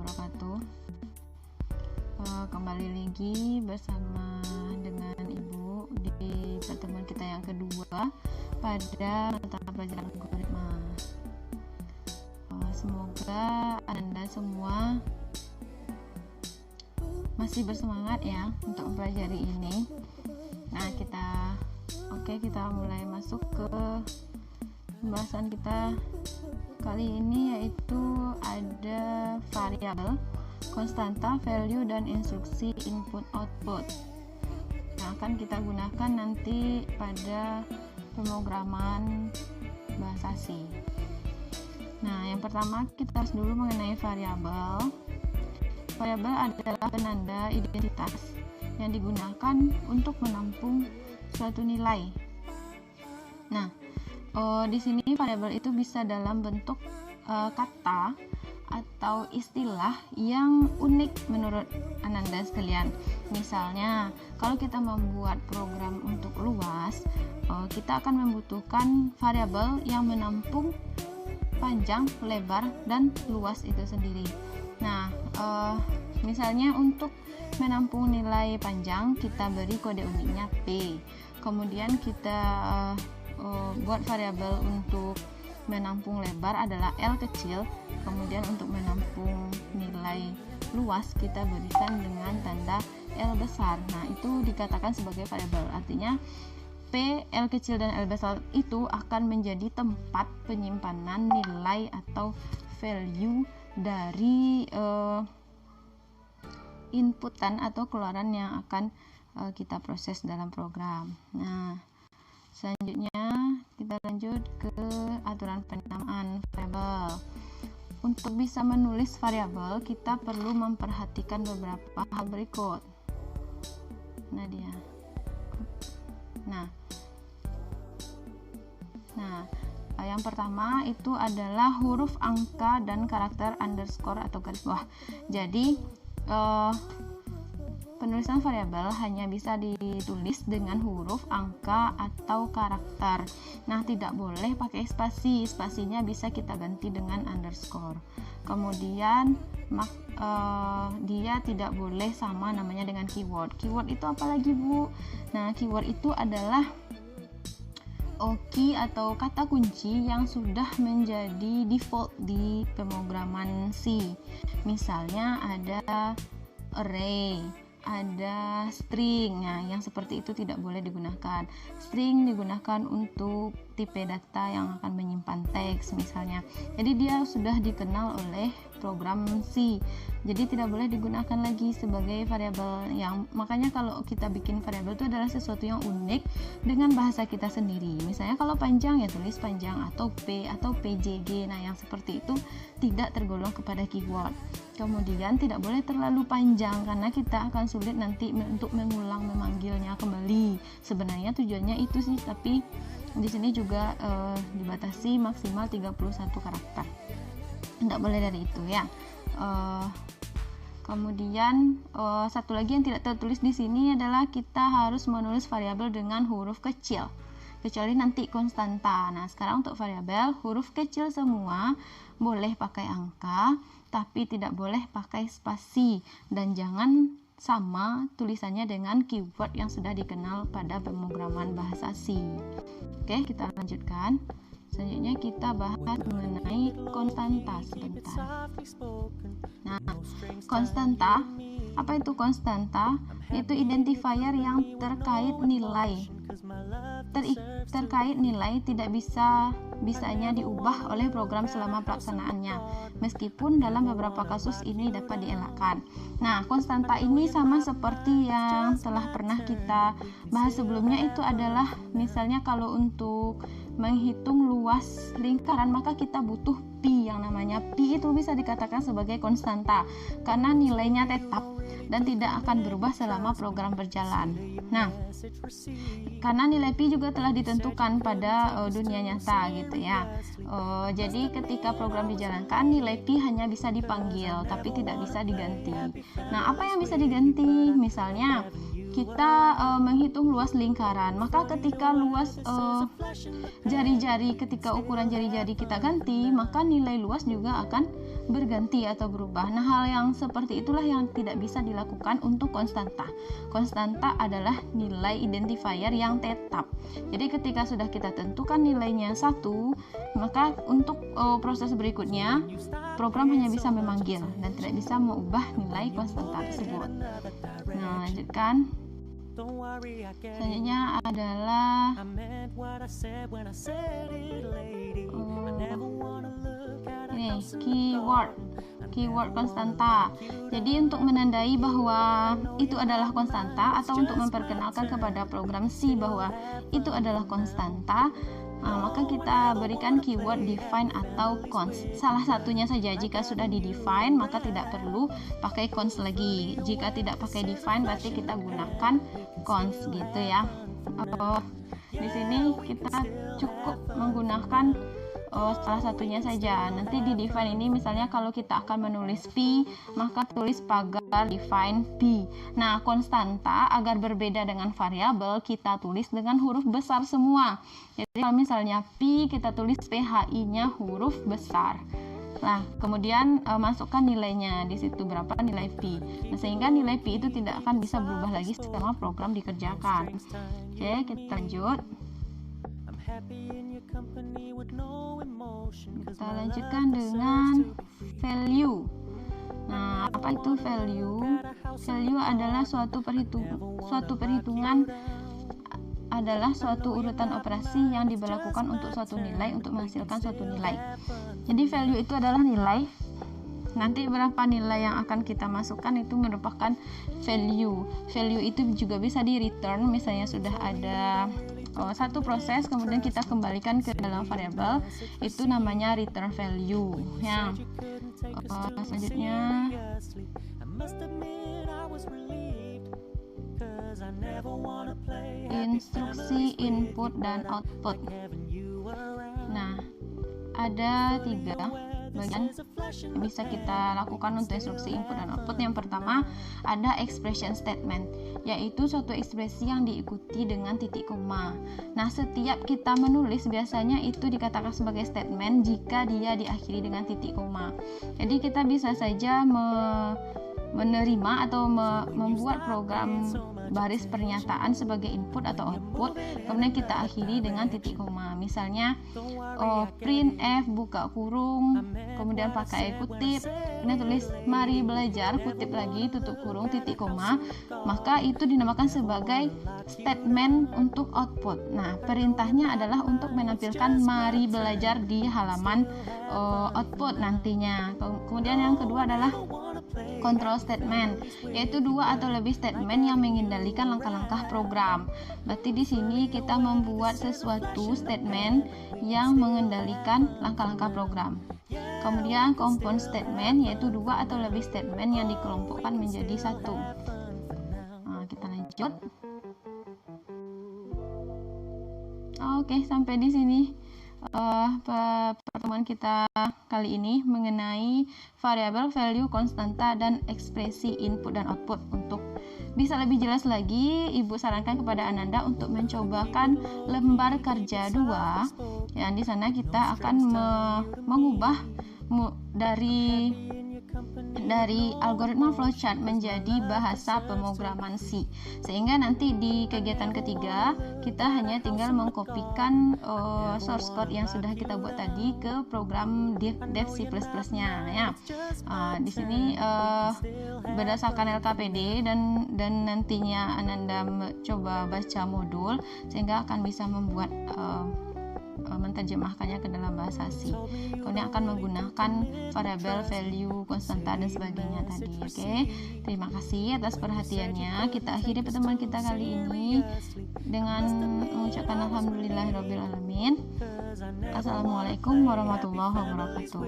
wabarakatuh. Kembali lagi bersama dengan Ibu di pertemuan kita yang kedua pada mata pelajaran algoritma. Semoga Anda semua masih bersemangat ya untuk mempelajari ini. Nah, kita mulai masuk ke pembahasan kita kali ini, yaitu ada variabel, konstanta, value, dan instruksi input output yang akan kita gunakan nanti pada pemrograman bahasa C. Nah, yang pertama kita harus dulu mengenai variabel. Variabel adalah penanda identitas yang digunakan untuk menampung suatu nilai. Nah, di sini variabel itu bisa dalam bentuk kata atau istilah yang unik menurut Ananda sekalian. Misalnya, kalau kita membuat program untuk luas, kita akan membutuhkan variabel yang menampung panjang, lebar, dan luas itu sendiri. Nah, misalnya untuk menampung nilai panjang, kita beri kode uniknya P. Kemudian kita buat variabel untuk menampung lebar adalah L kecil. Kemudian untuk menampung nilai luas kita berikan dengan tanda L besar. Nah, itu dikatakan sebagai variabel. Artinya P, L kecil, dan L besar itu akan menjadi tempat penyimpanan nilai atau value dari inputan atau keluaran yang akan kita proses dalam program. Nah, selanjutnya kita lanjut ke aturan penamaan variabel. Untuk bisa menulis variabel, kita perlu memperhatikan beberapa hal berikut. Nah, yang pertama itu adalah huruf, angka, dan karakter underscore atau garis bawah. Jadi penulisan variabel hanya bisa ditulis dengan huruf, angka, atau karakter. Nah, tidak boleh pakai spasi. Spasinya bisa kita ganti dengan underscore. Kemudian dia tidak boleh sama namanya dengan keyword. Keyword itu apa lagi, Bu? Nah, keyword itu adalah key atau kata kunci yang sudah menjadi default di pemrograman C. Misalnya ada array, ada string. Nah, yang seperti itu tidak boleh digunakan. String digunakan untuk tipe data yang akan menyimpan teks misalnya. Jadi dia sudah dikenal oleh program C. Jadi tidak boleh digunakan lagi sebagai variabel. Makanya kalau kita bikin variabel itu adalah sesuatu yang unik dengan bahasa kita sendiri. Misalnya kalau panjang ya tulis panjang, atau P atau PJG. Nah, yang seperti itu tidak tergolong kepada keyword. Kemudian tidak boleh terlalu panjang karena kita akan sulit nanti untuk mengulang memanggilnya kembali. Sebenarnya tujuannya itu sih, tapi di sini juga dibatasi maksimal 31 karakter. Tidak boleh dari itu ya. Kemudian satu lagi yang tidak tertulis di sini adalah kita harus menulis variabel dengan huruf kecil, kecuali nanti konstanta. Nah, sekarang untuk variabel huruf kecil semua, boleh pakai angka, tapi tidak boleh pakai spasi, dan jangan sama tulisannya dengan keyword yang sudah dikenal pada pemrograman bahasa C. Oke, kita lanjutkan. Selanjutnya kita bahas mengenai konstanta sebentar. Nah, konstanta, apa itu konstanta? Itu identifier yang terkait nilai. Terkait nilai tidak bisanya diubah oleh program selama pelaksanaannya, meskipun dalam beberapa kasus ini dapat dielakkan. Nah, konstanta ini sama seperti yang telah pernah kita bahas sebelumnya. Itu adalah misalnya kalau untuk menghitung luas lingkaran, maka kita butuh pi. Yang namanya pi itu bisa dikatakan sebagai konstanta karena nilainya tetap dan tidak akan berubah selama program berjalan. Nah, karena nilai pi juga telah ditentukan pada dunia nyata gitu ya. Jadi ketika program dijalankan, nilai pi hanya bisa dipanggil tapi tidak bisa diganti. Nah, apa yang bisa diganti? Misalnya kita menghitung luas lingkaran. Maka ketika luas jari-jari, ketika ukuran jari-jari kita ganti, maka nilai luas juga akan berganti atau berubah. Nah, hal yang seperti itulah yang tidak bisa dilakukan untuk konstanta. Konstanta adalah nilai identifier yang tetap. Jadi ketika sudah kita tentukan nilainya 1, maka untuk proses berikutnya program hanya bisa memanggil dan tidak bisa mengubah nilai konstanta tersebut. Nah, lanjutkan. Selanjutnya adalah ini keyword konstanta. Jadi untuk menandai bahwa itu adalah konstanta atau untuk memperkenalkan kepada program C bahwa itu adalah konstanta, maka kita berikan keyword define atau const. Salah satunya saja. Jika sudah di define maka tidak perlu pakai const lagi. Jika tidak pakai define berarti kita gunakan const gitu ya. Di sini kita cukup menggunakan salah satunya saja. Nanti di define ini misalnya kalau kita akan menulis P, maka tulis pagar define P. Nah, konstanta agar berbeda dengan variabel kita tulis dengan huruf besar semua. Jadi kalau misalnya P kita tulis PHI-nya huruf besar. Nah, kemudian masukkan nilainya di situ berapa nilai P. Nah, sehingga nilai P itu tidak akan bisa berubah lagi selama program dikerjakan. Oke, kita lanjut. Kita lanjutkan dengan value. Nah, apa itu value? Value adalah suatu perhitungan adalah suatu urutan operasi yang diberlakukan untuk suatu nilai untuk menghasilkan suatu nilai. Jadi value itu adalah nilai. Nanti berapa nilai yang akan kita masukkan itu merupakan value. Value itu juga bisa di return, misalnya sudah ada satu proses kemudian kita kembalikan ke dalam variabel, itu namanya return value ya. Selanjutnya instruksi input dan output. Nah, ada 3 bagian yang bisa kita lakukan untuk instruksi input dan output. Yang pertama ada expression statement, yaitu suatu ekspresi yang diikuti dengan titik koma. Nah, setiap kita menulis biasanya itu dikatakan sebagai statement jika dia diakhiri dengan titik koma. Jadi kita bisa saja menerima atau membuat program baris pernyataan sebagai input atau output, kemudian kita akhiri dengan titik koma. Misalnya print F buka kurung, kemudian pakai kutip, kemudian tulis mari belajar, kutip lagi, tutup kurung, titik koma, maka itu dinamakan sebagai statement untuk output. Nah, perintahnya adalah untuk menampilkan mari belajar di halaman output nantinya. Kemudian yang kedua adalah control statement, yaitu 2 atau lebih statement yang mengendalikan langkah-langkah program. Berarti di sini kita membuat sesuatu statement yang mengendalikan langkah-langkah program. Kemudian compound statement, yaitu 2 atau lebih statement yang dikelompokkan menjadi 1. Nah, kita lanjut. Oke, sampai di sini pertemuan kita kali ini mengenai variabel, value, konstanta, dan ekspresi input dan output. Untuk bisa lebih jelas lagi, Ibu sarankan kepada Ananda untuk mencobakan lembar kerja 2, yang di sana kita akan mengubah dari algoritma flowchart menjadi bahasa pemrograman C, sehingga nanti di kegiatan ketiga kita hanya tinggal mengkopikan source code yang sudah kita buat tadi ke program dev C++-nya ya. Di sini berdasarkan LKPD dan nantinya Ananda coba baca modul sehingga akan bisa membuat menerjemahkannya ke dalam bahasa C. Kemudian akan menggunakan variabel, value, konstanta dan sebagainya tadi. Oke. Terima kasih atas perhatiannya. Kita akhiri pertemuan kita kali ini dengan mengucapkan alhamdulillahirabbil alamin. Assalamualaikum warahmatullahi wabarakatuh.